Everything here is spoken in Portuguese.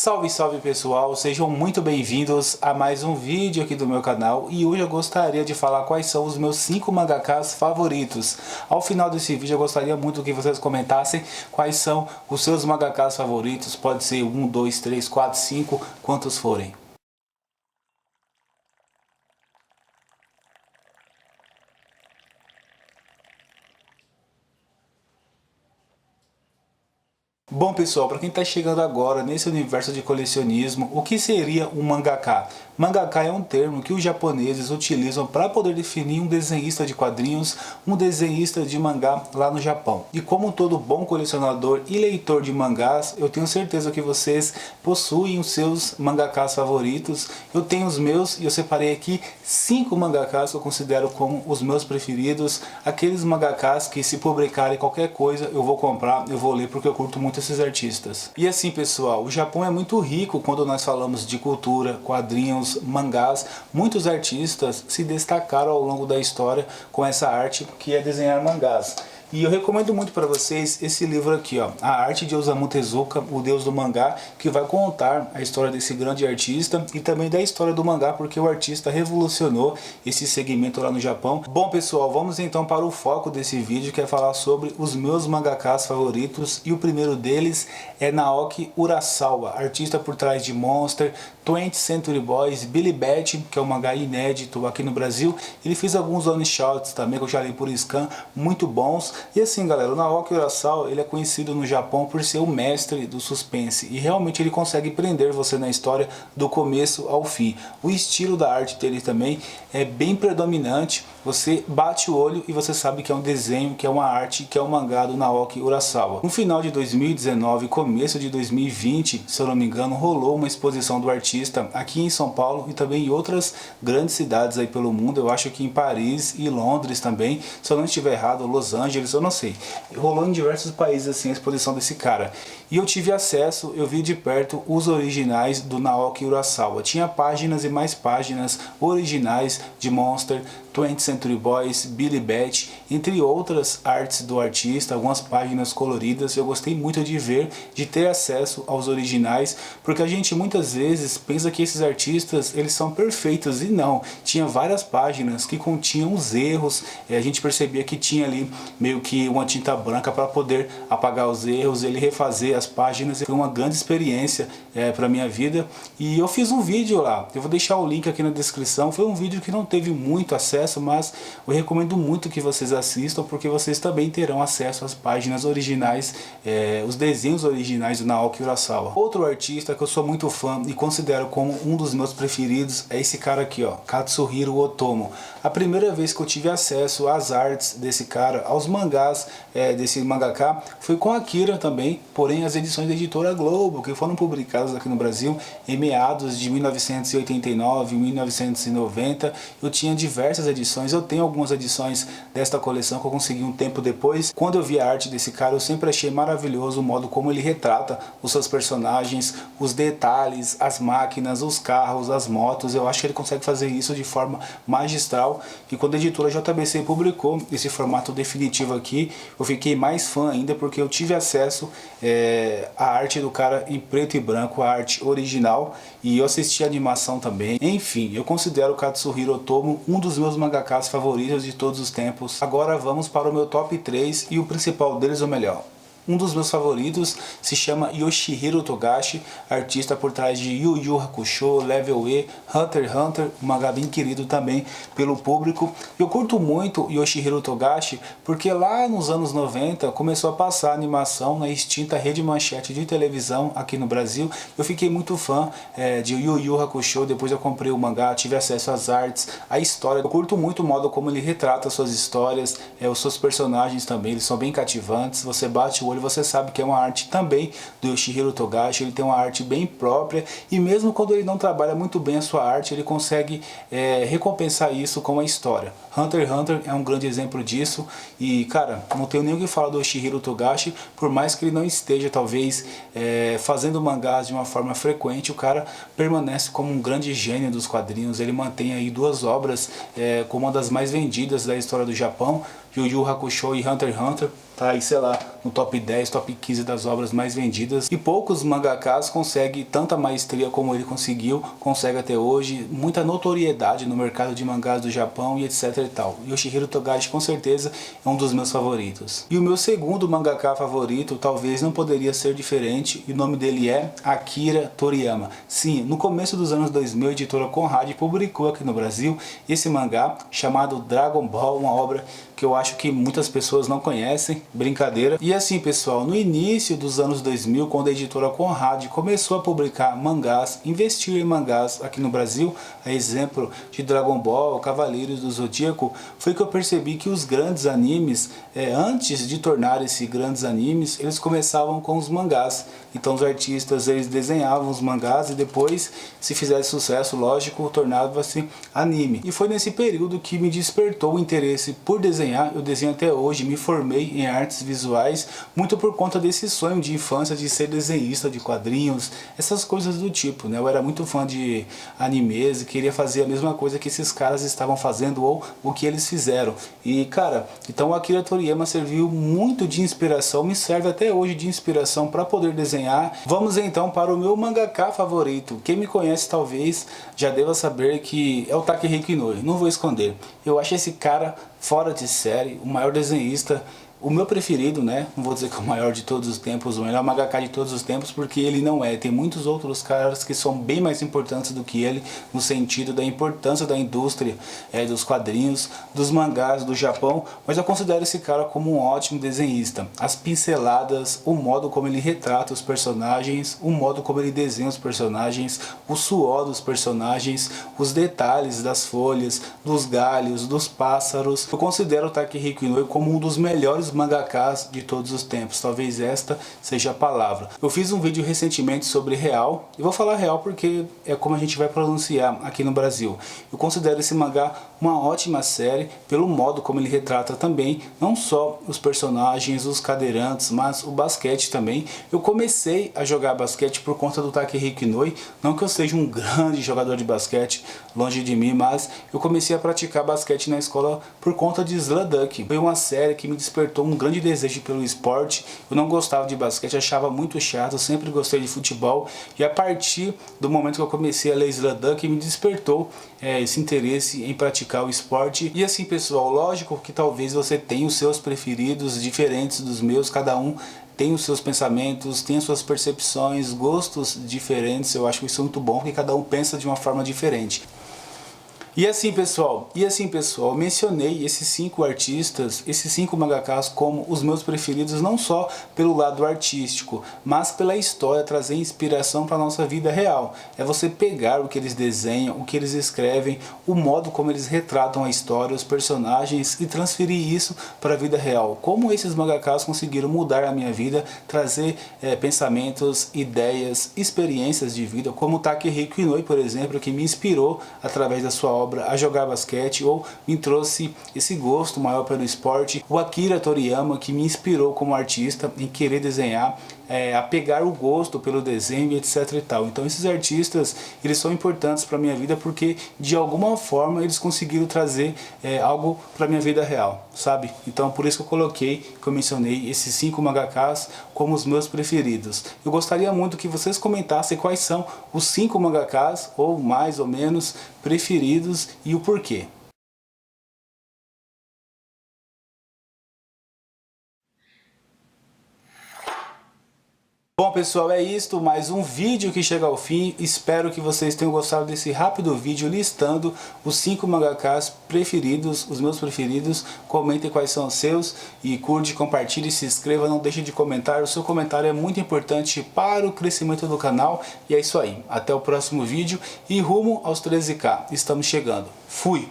Salve, salve pessoal, sejam muito bem-vindos a mais um vídeo aqui do meu canal e hoje eu gostaria de falar quais são os meus 5 mangakas favoritos. Ao final desse vídeo eu gostaria muito que vocês comentassem quais são os seus mangakas favoritos, pode ser 1, 2, 3, 4, 5, quantos forem. Bom pessoal, para quem está chegando agora nesse universo de colecionismo, o que seria um mangaka? Mangaka é um termo que os japoneses utilizam para poder definir um desenhista de quadrinhos, um desenhista de mangá lá no Japão. E como todo bom colecionador e leitor de mangás, eu tenho certeza que vocês possuem os seus mangakas favoritos. Eu tenho os meus e eu separei aqui 5 mangakas que eu considero como os meus preferidos. Aqueles mangakas que se publicarem qualquer coisa eu vou comprar, eu vou ler porque eu curto muito esses artistas. E assim pessoal, o Japão é muito rico quando nós falamos de cultura, quadrinhos, mangás. Muitos artistas se destacaram ao longo da história com essa arte que é desenhar mangás. E eu recomendo muito para vocês esse livro aqui, ó, A Arte de Osamu Tezuka, o Deus do Mangá, que vai contar a história desse grande artista e também da história do mangá, porque o artista revolucionou esse segmento lá no Japão. Bom pessoal, vamos então para o foco desse vídeo, que é falar sobre os meus mangakas favoritos, e o primeiro deles é Naoki Urasawa, artista por trás de Monster, 20th Century Boys, Billy Bat, que é um mangá inédito aqui no Brasil. Ele fez alguns one-shots também, que eu já li por scan, muito bons. E assim galera, o Naoki Urasawa, ele é conhecido no Japão por ser o mestre do suspense, e realmente ele consegue prender você na história do começo ao fim. O estilo da arte dele também é bem predominante, você bate o olho e você sabe que é um desenho, que é uma arte, que é um mangá do Naoki Urasawa. No final de 2019, começo de 2020, se eu não me engano, rolou uma exposição do artista aqui em São Paulo e também em outras grandes cidades aí pelo mundo. Eu acho que em Paris e Londres também, se eu não estiver errado, Los Angeles, eu não sei. Rolou em diversos países assim a exposição desse cara. E eu tive acesso, eu vi de perto os originais do Naoki Urasawa. Tinha páginas e mais páginas originais de Monster, 20th Century Boys, Billy Bat, entre outras artes do artista, algumas páginas coloridas. Eu gostei muito de ver, de ter acesso aos originais, porque a gente muitas vezes pensa que esses artistas eles são perfeitos, e não. Tinha várias páginas que continham os erros, a gente percebia que tinha ali meio que uma tinta branca para poder apagar os erros, ele refazer as páginas. Foi uma grande experiência para minha vida, e eu fiz um vídeo lá, eu vou deixar o link aqui na descrição. Foi um vídeo que não teve muito acesso, mas eu recomendo muito que vocês assistam, porque vocês também terão acesso às páginas originais, os desenhos originais do Naoki Urasawa. Outro artista que eu sou muito fã e considero como um dos meus preferidos é esse cara aqui, ó, Katsuhiro Otomo. A primeira vez que eu tive acesso às artes desse cara, aos mangás desse mangaka, foi com Akira também, porém as edições da editora Globo, que foram publicadas aqui no Brasil em meados de 1989, 1990, eu tinha diversas edições. Eu tenho algumas edições desta coleção que eu consegui um tempo depois. Quando eu vi a arte desse cara, eu sempre achei maravilhoso o modo como ele retrata os seus personagens, os detalhes, as máquinas, os carros, as motos. Eu acho que ele consegue fazer isso de forma magistral, e quando a editora JBC publicou esse formato definitivo aqui, eu fiquei mais fã ainda, porque eu tive acesso à arte do cara em preto e branco, a arte original, e eu assisti a animação também. Enfim, eu considero o Katsuhiro Otomo um dos meus mangakas favoritos de todos os tempos. Agora vamos para o meu top 3 e o principal deles, o melhor. Um dos meus favoritos se chama Yoshihiro Togashi, artista por trás de Yu Yu Hakusho, Level E, Hunter x Hunter, um mangá bem querido também pelo público. Eu curto muito Yoshihiro Togashi porque lá nos anos 90 começou a passar animação na extinta Rede Manchete de televisão aqui no Brasil. Eu fiquei muito fã de Yu Yu Hakusho, depois eu comprei o mangá, tive acesso às artes, à história. Eu curto muito o modo como ele retrata suas histórias, os seus personagens também, eles são bem cativantes. Você bate o olho, você sabe que é uma arte também do Yoshihiro Togashi. Ele tem uma arte bem própria, e mesmo quando ele não trabalha muito bem a sua arte, ele consegue recompensar isso com a história. Hunter x Hunter é um grande exemplo disso, e cara, não tenho nem o que falar do Yoshihiro Togashi. Por mais que ele não esteja talvez fazendo mangás de uma forma frequente, o cara permanece como um grande gênio dos quadrinhos. Ele mantém aí 2 obras como uma das mais vendidas da história do Japão, Yu Yu Hakusho e Hunter x Hunter. tá aí, sei lá, no top 10, top 15 das obras mais vendidas. E poucos mangakas conseguem tanta maestria como ele conseguiu, consegue até hoje, muita notoriedade no mercado de mangás do Japão e etc e tal. Yoshihiro Togashi com certeza é um dos meus favoritos. E o meu segundo mangaka favorito talvez não poderia ser diferente, e o nome dele é Akira Toriyama. Sim, no começo dos anos 2000 a editora Conrad publicou aqui no Brasil esse mangá chamado Dragon Ball, uma obra que eu acho que muitas pessoas não conhecem, brincadeira. E assim, pessoal, no início dos anos 2000, quando a editora Conrad começou a publicar mangás, investir em mangás aqui no Brasil, a exemplo de Dragon Ball, Cavaleiros do Zodíaco, foi que eu percebi que os grandes animes, antes de tornarem-se grandes animes, eles começavam com os mangás. Então os artistas, eles desenhavam os mangás e depois, se fizesse sucesso, lógico, tornava-se anime. E foi nesse período que me despertou o interesse por desenhar. Eu desenho até hoje, me formei em artes visuais, muito por conta desse sonho de infância de ser desenhista de quadrinhos, essas coisas do tipo, né? Eu era muito fã de animes e queria fazer a mesma coisa que esses caras estavam fazendo ou o que eles fizeram. E cara, então o Akira Toriyama serviu muito de inspiração, me serve até hoje de inspiração para poder desenhar. Vamos então para o meu mangaka favorito. Quem me conhece talvez já deva saber que é o Takehiko Inoue, não vou esconder. Eu acho esse cara fora de série, o maior desenhista, o meu preferido, né? Não vou dizer que é o maior de todos os tempos, o melhor mangaka de todos os tempos, porque ele não é. Tem muitos outros caras que são bem mais importantes do que ele, no sentido da importância da indústria dos quadrinhos, dos mangás do Japão, mas eu considero esse cara como um ótimo desenhista. As pinceladas, o modo como ele retrata os personagens, o modo como ele desenha os personagens, o suor dos personagens, os detalhes das folhas, dos galhos, dos pássaros. Eu considero o Takehiko Inoue como um dos melhores mangakas de todos os tempos, talvez esta seja a palavra. Eu fiz um vídeo recentemente sobre Real, e vou falar Real porque é como a gente vai pronunciar aqui no Brasil. Eu considero esse mangá uma ótima série, pelo modo como ele retrata também, não só os personagens, os cadeirantes, mas o basquete também. Eu comecei a jogar basquete por conta do Takehiko Inoue, não que eu seja um grande jogador de basquete, longe de mim, mas eu comecei a praticar basquete na escola por conta de Slam Dunk. Foi uma série que me despertou um grande desejo pelo esporte. Eu não gostava de basquete, achava muito chato, eu sempre gostei de futebol, e a partir do momento que eu comecei a ler Slam Dunk, me despertou esse interesse em praticar o esporte. E assim, pessoal, lógico que talvez você tenha os seus preferidos diferentes dos meus, cada um tem os seus pensamentos, tem as suas percepções, gostos diferentes. Eu acho isso muito bom, porque cada um pensa de uma forma diferente. E assim, pessoal, eu mencionei esses 5 artistas, esses 5 mangakas como os meus preferidos, não só pelo lado artístico, mas pela história, trazer inspiração para a nossa vida real. É você pegar o que eles desenham, o que eles escrevem, o modo como eles retratam a história, os personagens, e transferir isso para a vida real. Como esses mangakas conseguiram mudar a minha vida, trazer pensamentos, ideias, experiências de vida, como o Takehiko Inoue, por exemplo, que me inspirou através da sua obra a jogar basquete, ou me trouxe esse gosto maior pelo esporte. O Akira Toriyama, que me inspirou como artista em querer desenhar, a pegar o gosto pelo desenho, etc e tal. Então esses artistas, eles são importantes para minha vida porque de alguma forma eles conseguiram trazer algo para minha vida real, sabe? Então por isso que eu coloquei, que eu mencionei esses 5 mangakas como os meus preferidos. Eu gostaria muito que vocês comentassem quais são os 5 mangakas, ou mais ou menos, preferidos e o porquê. Bom, pessoal, é isto, mais um vídeo que chega ao fim. Espero que vocês tenham gostado desse rápido vídeo listando os 5 mangakas preferidos, os meus preferidos. Comentem quais são os seus e curte, compartilhe, se inscreva, não deixe de comentar. O seu comentário é muito importante para o crescimento do canal. E é isso aí, até o próximo vídeo e rumo aos 13k. Estamos chegando. Fui!